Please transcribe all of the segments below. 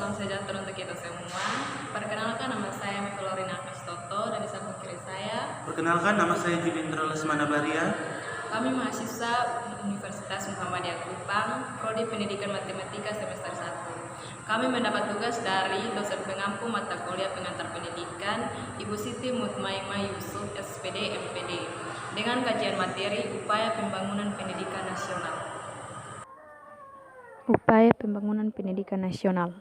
salam sejahtera untuk kita semua. Perkenalkan, nama saya Mikulorina Kastoto dan di samping kiri saya. Perkenalkan, nama saya Julindra Lesmana Baria. Kami mahasiswa Universitas Muhammadiyah Kupang, Prodi Pendidikan Matematika semester 1. Kami mendapat tugas dari dosen pengampu mata kuliah pengantar pendidikan, Ibu Siti Mutmaimah Yusuf, SPD, MPD, dengan kajian materi upaya pembangunan pendidikan nasional. Upaya pembangunan pendidikan nasional.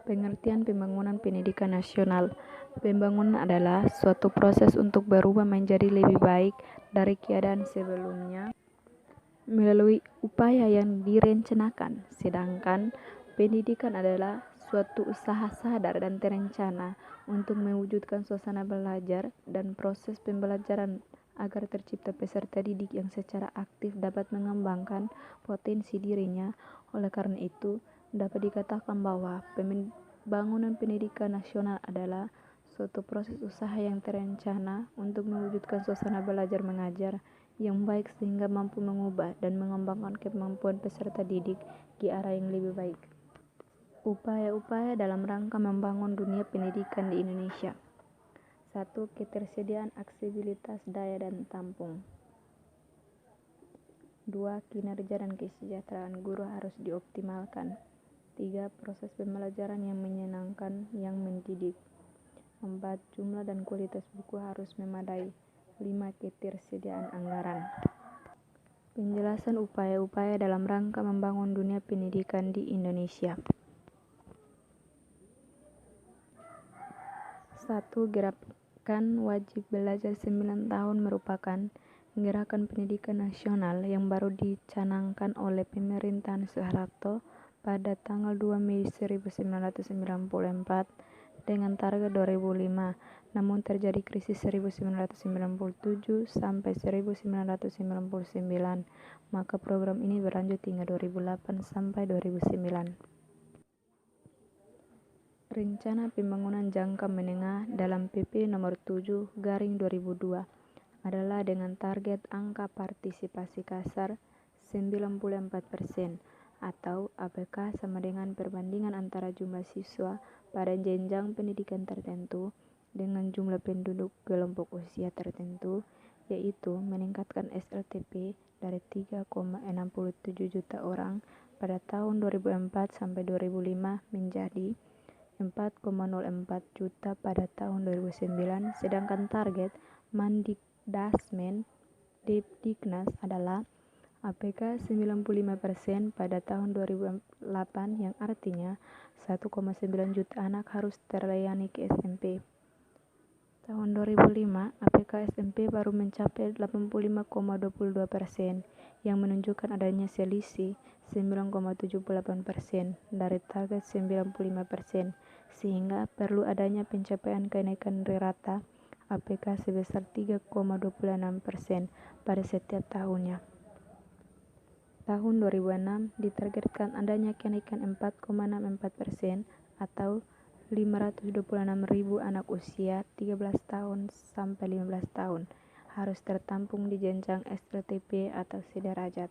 Pengertian pembangunan pendidikan nasional. Pembangunan adalah suatu proses untuk berubah menjadi lebih baik dari keadaan sebelumnya melalui upaya yang direncanakan. Sedangkan pendidikan adalah suatu usaha sadar dan terencana untuk mewujudkan suasana belajar dan proses pembelajaran agar tercipta peserta didik yang secara aktif dapat mengembangkan potensi dirinya. Oleh karena itu, dapat dikatakan bahwa pembangunan pendidikan nasional adalah suatu proses usaha yang terencana untuk mewujudkan suasana belajar mengajar yang baik sehingga mampu mengubah dan mengembangkan kemampuan peserta didik ke arah yang lebih baik. Upaya-upaya dalam rangka membangun dunia pendidikan di Indonesia. 1. Ketersediaan aksesibilitas daya dan tampung. 2. Kinerja dan kesejahteraan guru harus dioptimalkan. 3. Proses pembelajaran yang menyenangkan yang mendidik. 4. Jumlah dan kualitas buku harus memadai. 5. Ketersediaan anggaran. Penjelasan upaya-upaya dalam rangka membangun dunia pendidikan di Indonesia. 1. Gerakan wajib belajar 9 tahun merupakan gerakan pendidikan nasional yang baru dicanangkan oleh pemerintahan Soeharto pada tanggal 2 Mei 1994 dengan target 2005, namun terjadi krisis 1997 sampai 1999, maka program ini berlanjut hingga 2008 sampai 2009. Rencana Pembangunan Jangka Menengah dalam PP nomor 7/2002 adalah dengan target angka partisipasi kasar 94% atau APK sama dengan perbandingan antara jumlah siswa pada jenjang pendidikan tertentu dengan jumlah penduduk kelompok usia tertentu, yaitu meningkatkan SLTP dari 3,67 juta orang pada tahun 2004 sampai 2005 menjadi 4,04 juta pada tahun 2009, sedangkan target Mendikdasmen Depdiknas adalah APK 95% pada tahun 2008, yang artinya 1,9 juta anak harus terlayani ke SMP. Tahun 2005, APK SMP baru mencapai 85,22%, yang menunjukkan adanya selisih 9,78% dari target 95%, sehingga perlu adanya pencapaian kenaikan rata APK sebesar 3,26% pada setiap tahunnya. Tahun 2006 ditargetkan adanya kenaikan 4,64% atau 526.000 anak usia 13 tahun sampai 15 tahun harus tertampung di jenjang SLTP atau sederajat.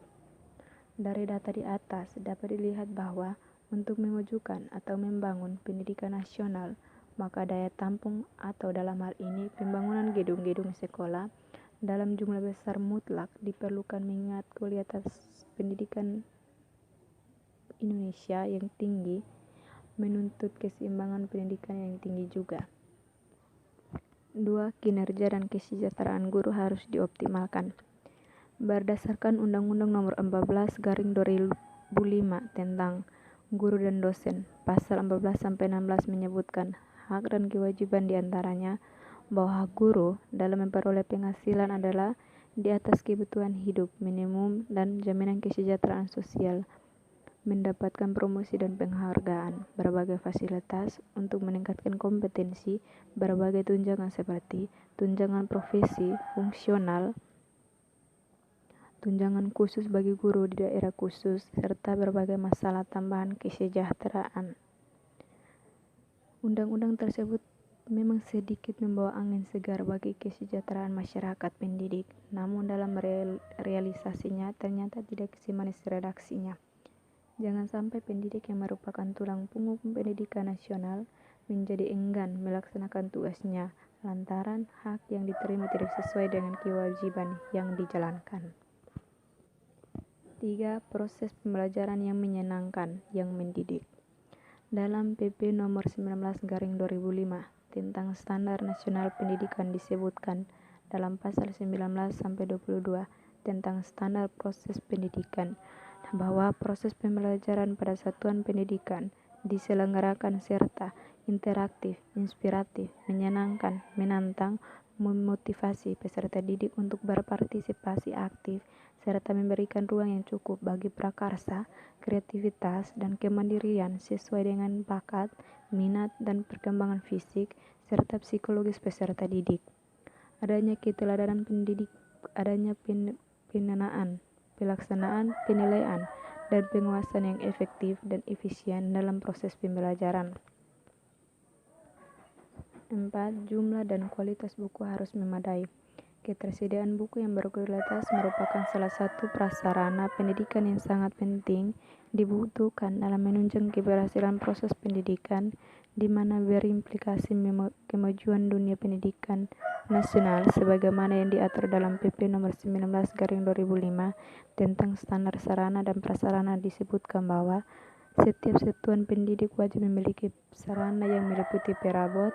Dari data di atas dapat dilihat bahwa untuk memajukan atau membangun pendidikan nasional, maka daya tampung atau dalam hal ini pembangunan gedung-gedung sekolah dalam jumlah besar mutlak diperlukan, mengingat kualitas pendidikan Indonesia yang tinggi menuntut keseimbangan pendidikan yang tinggi juga. 2. Kinerja dan kesejahteraan guru harus dioptimalkan. Berdasarkan Undang-Undang Nomor 14/2005 tentang Guru dan Dosen, pasal 14-16 menyebutkan hak dan kewajiban diantaranya bahwa guru dalam memperoleh penghasilan adalah di atas kebutuhan hidup minimum dan jaminan kesejahteraan sosial, mendapatkan promosi dan penghargaan, berbagai fasilitas untuk meningkatkan kompetensi, berbagai tunjangan seperti tunjangan profesi, fungsional, tunjangan khusus bagi guru di daerah khusus, serta berbagai masalah tambahan kesejahteraan. Undang-undang tersebut memang sedikit membawa angin segar bagi kesejahteraan masyarakat pendidik, namun dalam realisasinya ternyata tidak semanis redaksinya. Jangan sampai pendidik yang merupakan tulang punggung pendidikan nasional menjadi enggan melaksanakan tugasnya lantaran hak yang diterima tidak sesuai dengan kewajiban yang dijalankan. 3. Proses pembelajaran yang menyenangkan yang mendidik. Dalam PP nomor 19/2005 tentang Standar Nasional Pendidikan disebutkan dalam pasal 19-22 tentang standar proses pendidikan bahwa proses pembelajaran pada satuan pendidikan diselenggarakan serta interaktif, inspiratif, menyenangkan, menantang, memotivasi peserta didik untuk berpartisipasi aktif, serta memberikan ruang yang cukup bagi prakarsa, kreativitas, dan kemandirian sesuai dengan bakat, minat, dan perkembangan fisik, serta psikologis peserta didik. Adanya keteladanan pendidik, adanya pendanaan, pelaksanaan, penilaian, dan penguasaan yang efektif dan efisien dalam proses pembelajaran. 4. Jumlah dan kualitas buku harus memadai. Ketersediaan buku yang berkualitas merupakan salah satu prasarana pendidikan yang sangat penting dibutuhkan dalam menunjang keberhasilan proses pendidikan, di mana berimplikasi kemajuan dunia pendidikan nasional sebagaimana yang diatur dalam PP nomor 19/2005 tentang standar sarana dan prasarana. Disebutkan bahwa setiap satuan pendidik wajib memiliki sarana yang meliputi perabot,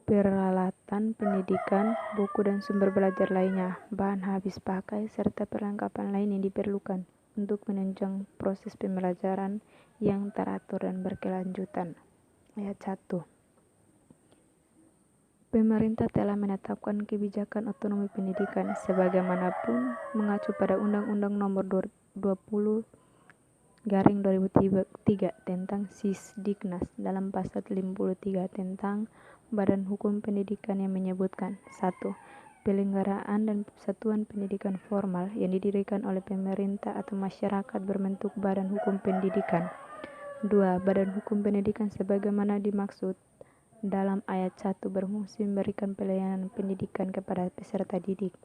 peralatan pendidikan, buku dan sumber belajar lainnya, bahan habis pakai, serta perlengkapan lain yang diperlukan untuk menunjang proses pembelajaran yang teratur dan berkelanjutan. Ayat 1. Pemerintah telah menetapkan kebijakan otonomi pendidikan sebagaimanapun mengacu pada Undang-Undang Nomor 20/2003 tentang Sisdiknas dalam pasal 53 tentang Badan Hukum Pendidikan yang menyebutkan 1. Penyelenggaraan dan satuan pendidikan formal yang didirikan oleh pemerintah atau masyarakat berbentuk badan hukum pendidikan. 2. Badan hukum pendidikan sebagaimana dimaksud dalam ayat 1 berfungsi memberikan pelayanan pendidikan kepada peserta didik.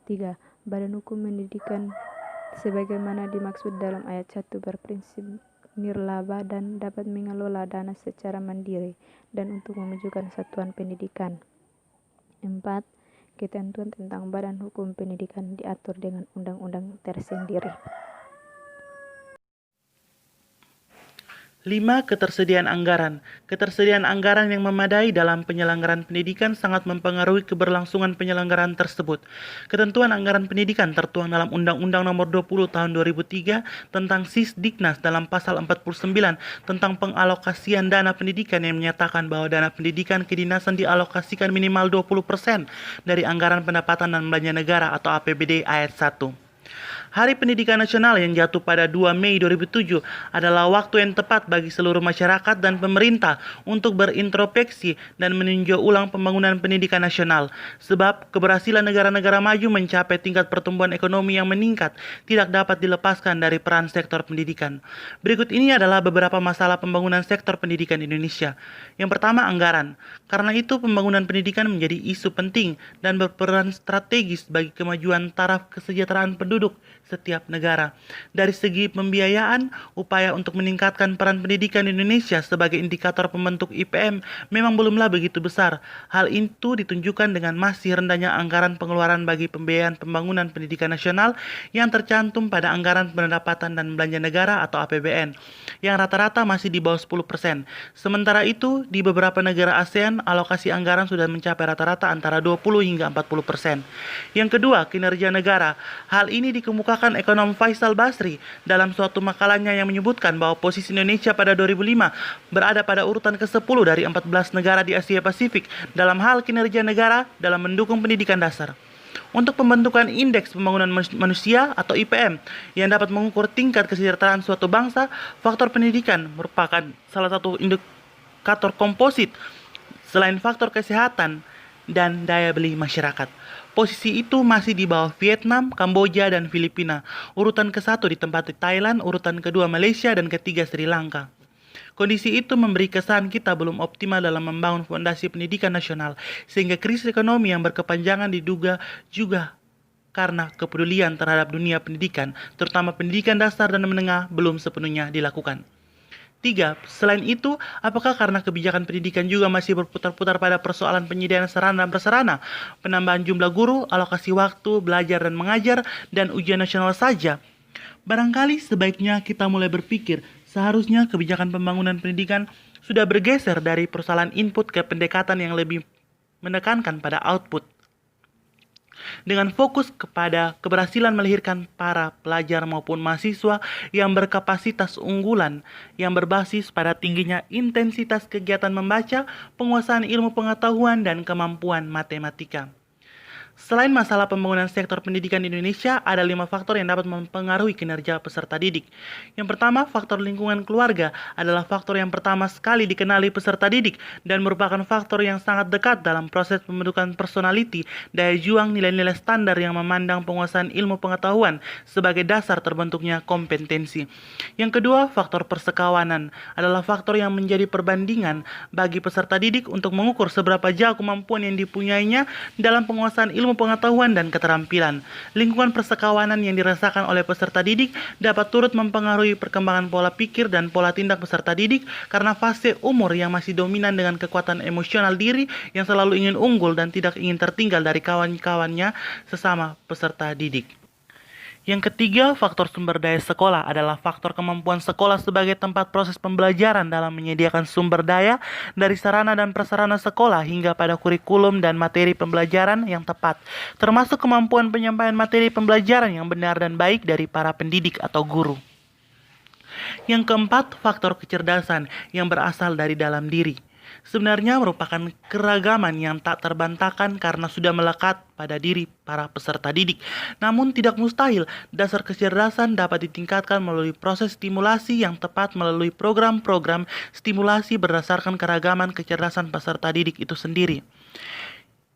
3. Badan hukum pendidikan sebagaimana dimaksud dalam ayat 1 berprinsip nirlaba dan dapat mengelola dana secara mandiri dan untuk memajukan satuan pendidikan. 4. Ketentuan tentang badan hukum pendidikan diatur dengan undang-undang tersendiri. 5. Ketersediaan anggaran. Ketersediaan anggaran yang memadai dalam penyelenggaraan pendidikan sangat mempengaruhi keberlangsungan penyelenggaraan tersebut. Ketentuan anggaran pendidikan tertuang dalam Undang-Undang Nomor 20 Tahun 2003 tentang Sisdiknas dalam pasal 49 tentang pengalokasian dana pendidikan yang menyatakan bahwa dana pendidikan kedinasan dialokasikan minimal 20% dari anggaran pendapatan dan belanja negara atau APBD ayat 1. Hari Pendidikan Nasional yang jatuh pada 2 Mei 2007 adalah waktu yang tepat bagi seluruh masyarakat dan pemerintah untuk berintrospeksi dan meninjau ulang pembangunan pendidikan nasional. Sebab keberhasilan negara-negara maju mencapai tingkat pertumbuhan ekonomi yang meningkat tidak dapat dilepaskan dari peran sektor pendidikan. Berikut ini adalah beberapa masalah pembangunan sektor pendidikan Indonesia. Yang pertama, anggaran. Karena itu pembangunan pendidikan menjadi isu penting dan berperan strategis bagi kemajuan taraf kesejahteraan penduduk setiap negara. Dari segi pembiayaan, upaya untuk meningkatkan peran pendidikan Indonesia sebagai indikator pembentuk IPM memang belumlah begitu besar. Hal itu ditunjukkan dengan masih rendahnya anggaran pengeluaran bagi pembiayaan pembangunan pendidikan nasional yang tercantum pada anggaran pendapatan dan belanja negara atau APBN, yang rata-rata masih di bawah 10%. Sementara itu, di beberapa negara ASEAN, alokasi anggaran sudah mencapai rata-rata antara 20 hingga 40%. Yang kedua, kinerja negara. Hal ini dikemukakan ekonom Faisal Basri dalam suatu makalahnya yang menyebutkan bahwa posisi Indonesia pada 2005 berada pada urutan ke-10 dari 14 negara di Asia Pasifik dalam hal kinerja negara dalam mendukung pendidikan dasar. Untuk pembentukan Indeks Pembangunan Manusia atau IPM yang dapat mengukur tingkat kesejahteraan suatu bangsa, faktor pendidikan merupakan salah satu indikator komposit selain faktor kesehatan dan daya beli masyarakat. Posisi itu masih di bawah Vietnam, Kamboja, dan Filipina. Urutan ke-1 ditempati Thailand, urutan kedua Malaysia, dan ketiga Sri Lanka. Kondisi itu memberi kesan kita belum optimal dalam membangun fondasi pendidikan nasional, sehingga krisis ekonomi yang berkepanjangan diduga juga karena kepedulian terhadap dunia pendidikan, terutama pendidikan dasar dan menengah, belum sepenuhnya dilakukan. 3. Selain itu, apakah karena kebijakan pendidikan juga masih berputar-putar pada persoalan penyediaan sarana dan prasarana, penambahan jumlah guru, alokasi waktu, belajar dan mengajar, dan ujian nasional saja? Barangkali sebaiknya kita mulai berpikir, seharusnya kebijakan pembangunan pendidikan sudah bergeser dari persoalan input ke pendekatan yang lebih menekankan pada output, dengan fokus kepada keberhasilan melahirkan para pelajar maupun mahasiswa yang berkapasitas unggulan, yang berbasis pada tingginya intensitas kegiatan membaca, penguasaan ilmu pengetahuan, dan kemampuan matematika. Selain masalah pembangunan sektor pendidikan di Indonesia, ada 5 faktor yang dapat mempengaruhi kinerja peserta didik. Yang pertama, faktor lingkungan keluarga adalah faktor yang pertama sekali dikenali peserta didik dan merupakan faktor yang sangat dekat dalam proses pembentukan personality, daya juang, nilai-nilai standar yang memandang penguasaan ilmu pengetahuan sebagai dasar terbentuknya kompetensi. Yang kedua, faktor persekawanan adalah faktor yang menjadi perbandingan bagi peserta didik untuk mengukur seberapa jauh kemampuan yang dipunyainya dalam penguasaan ilmu pengetahuan dan keterampilan. Lingkungan persekawanan yang dirasakan oleh peserta didik dapat turut mempengaruhi perkembangan pola pikir dan pola tindak peserta didik karena fase umur yang masih dominan dengan kekuatan emosional diri yang selalu ingin unggul dan tidak ingin tertinggal dari kawan-kawannya sesama peserta didik. Yang ketiga, faktor sumber daya sekolah adalah faktor kemampuan sekolah sebagai tempat proses pembelajaran dalam menyediakan sumber daya dari sarana dan prasarana sekolah hingga pada kurikulum dan materi pembelajaran yang tepat, termasuk kemampuan penyampaian materi pembelajaran yang benar dan baik dari para pendidik atau guru. Yang keempat, faktor kecerdasan yang berasal dari dalam diri. Sebenarnya merupakan keragaman yang tak terbantahkan karena sudah melekat pada diri para peserta didik. Namun tidak mustahil dasar kecerdasan dapat ditingkatkan melalui proses stimulasi yang tepat melalui program-program stimulasi berdasarkan keragaman kecerdasan peserta didik itu sendiri.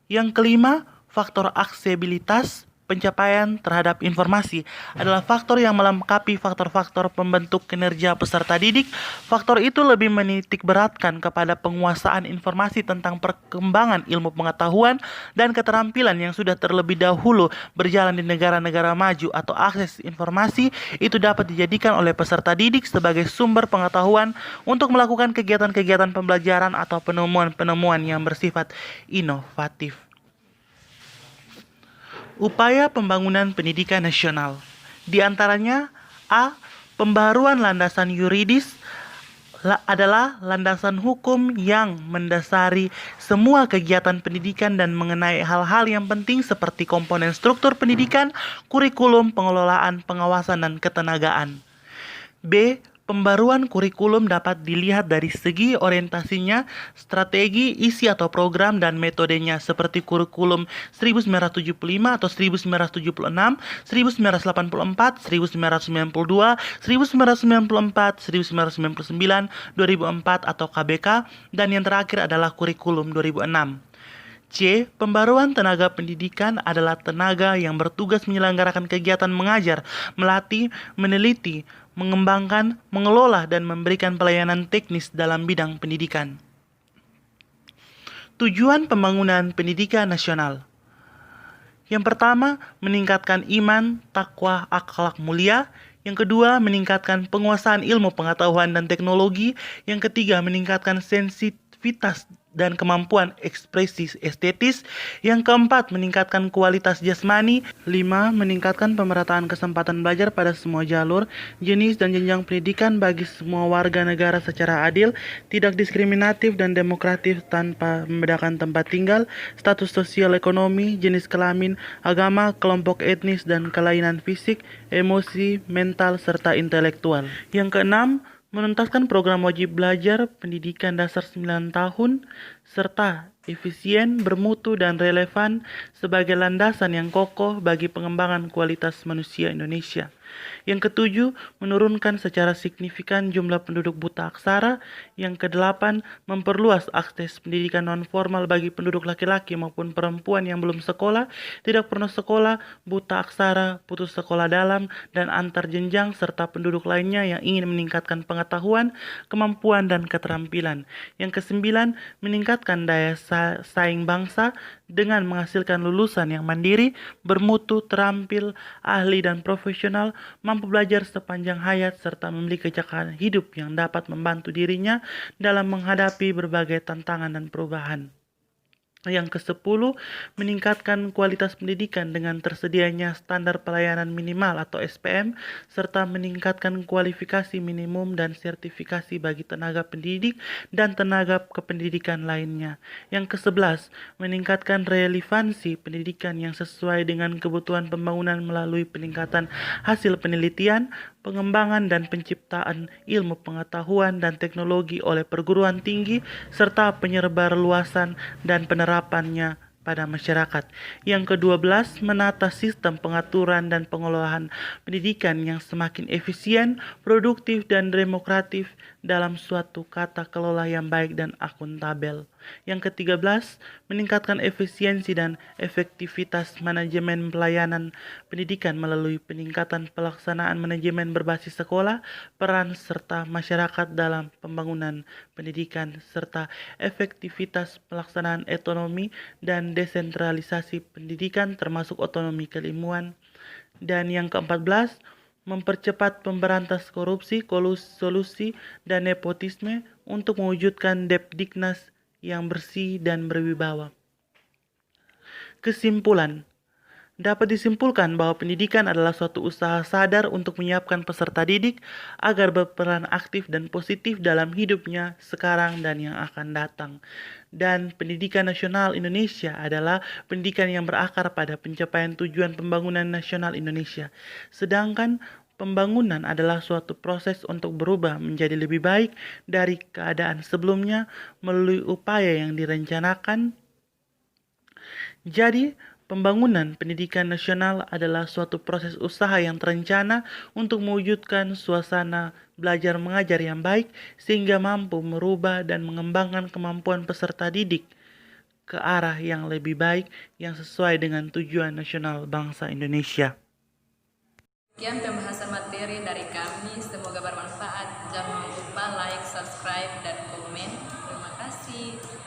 Yang kelima, faktor aksesibilitas pencapaian terhadap informasi adalah faktor yang melengkapi faktor-faktor pembentuk kinerja peserta didik. Faktor itu lebih menitik beratkan kepada penguasaan informasi tentang perkembangan ilmu pengetahuan dan keterampilan yang sudah terlebih dahulu berjalan di negara-negara maju, atau akses informasi itu dapat dijadikan oleh peserta didik sebagai sumber pengetahuan untuk melakukan kegiatan-kegiatan pembelajaran atau penemuan-penemuan yang bersifat inovatif. Upaya pembangunan pendidikan nasional. Di antaranya, A. Pembaruan landasan yuridis adalah landasan hukum yang mendasari semua kegiatan pendidikan dan mengenai hal-hal yang penting seperti komponen struktur pendidikan, kurikulum, pengelolaan, pengawasan, dan ketenagaan. B. Pembaruan kurikulum dapat dilihat dari segi orientasinya, strategi, isi atau program, dan metodenya seperti kurikulum 1975 atau 1976, 1984, 1992, 1994, 1999, 2004 atau KBK, dan yang terakhir adalah kurikulum 2006. C. Pembaruan tenaga pendidikan adalah tenaga yang bertugas menyelenggarakan kegiatan mengajar, melatih, meneliti, mengembangkan, mengelola, dan memberikan pelayanan teknis dalam bidang pendidikan. Tujuan pembangunan pendidikan nasional. Yang pertama, meningkatkan iman, takwa, akhlak mulia. Yang kedua, meningkatkan penguasaan ilmu pengetahuan dan teknologi. Yang ketiga, meningkatkan sensitivitas dan kemampuan ekspresi estetis. Yang keempat, meningkatkan kualitas jasmani. 5. Meningkatkan pemerataan kesempatan belajar pada semua jalur, jenis, dan jenjang pendidikan bagi semua warga negara secara adil, tidak diskriminatif dan demokratif tanpa membedakan tempat tinggal, status sosial ekonomi, jenis kelamin, agama, kelompok etnis, dan kelainan fisik, emosi, mental, serta intelektual. Yang keenam, menuntaskan program wajib belajar pendidikan dasar 9 tahun, serta efisien, bermutu, dan relevan sebagai landasan yang kokoh bagi pengembangan kualitas manusia Indonesia. Yang ketujuh, menurunkan secara signifikan jumlah penduduk buta aksara. Yang kedelapan, memperluas akses pendidikan non-formal bagi penduduk laki-laki maupun perempuan yang belum sekolah, tidak pernah sekolah, buta aksara, putus sekolah dalam, dan antar jenjang, serta penduduk lainnya yang ingin meningkatkan pengetahuan, kemampuan, dan keterampilan. Yang kesembilan, meningkatkan daya saing bangsa dengan menghasilkan lulusan yang mandiri, bermutu, terampil, ahli, dan profesional, mampu belajar sepanjang hayat, serta memiliki kecakapan hidup yang dapat membantu dirinya dalam menghadapi berbagai tantangan dan perubahan. Yang ke-10, meningkatkan kualitas pendidikan dengan tersedianya standar pelayanan minimal atau SPM, serta meningkatkan kualifikasi minimum dan sertifikasi bagi tenaga pendidik dan tenaga kependidikan lainnya. Yang ke-11, meningkatkan relevansi pendidikan yang sesuai dengan kebutuhan pembangunan melalui peningkatan hasil penelitian, pengembangan dan penciptaan ilmu pengetahuan dan teknologi oleh perguruan tinggi, serta penyebarluasan dan penerapannya pada masyarakat. Yang ke-12, menata sistem pengaturan dan pengelolaan pendidikan yang semakin efisien, produktif, dan demokratif dalam suatu kata kelola yang baik dan akuntabel. Yang ke-13, meningkatkan efisiensi dan efektivitas manajemen pelayanan pendidikan melalui peningkatan pelaksanaan manajemen berbasis sekolah, peran serta masyarakat dalam pembangunan pendidikan, serta efektivitas pelaksanaan otonomi dan desentralisasi pendidikan termasuk otonomi keilmuan. Dan yang ke-14, mempercepat pemberantas korupsi, kolusi, dan nepotisme untuk mewujudkan Depdiknas yang bersih dan berwibawa. Kesimpulan, dapat disimpulkan bahwa pendidikan adalah suatu usaha sadar untuk menyiapkan peserta didik agar berperan aktif dan positif dalam hidupnya sekarang dan yang akan datang. Dan pendidikan nasional Indonesia adalah pendidikan yang berakar pada pencapaian tujuan pembangunan nasional Indonesia. Sedangkan pembangunan adalah suatu proses untuk berubah menjadi lebih baik dari keadaan sebelumnya melalui upaya yang direncanakan. Jadi, pembangunan pendidikan nasional adalah suatu proses usaha yang terencana untuk mewujudkan suasana belajar mengajar yang baik sehingga mampu merubah dan mengembangkan kemampuan peserta didik ke arah yang lebih baik yang sesuai dengan tujuan nasional bangsa Indonesia. Sekian pembahasan materi dari kami, semoga bermanfaat. Jangan lupa like, subscribe, dan komen. Terima kasih.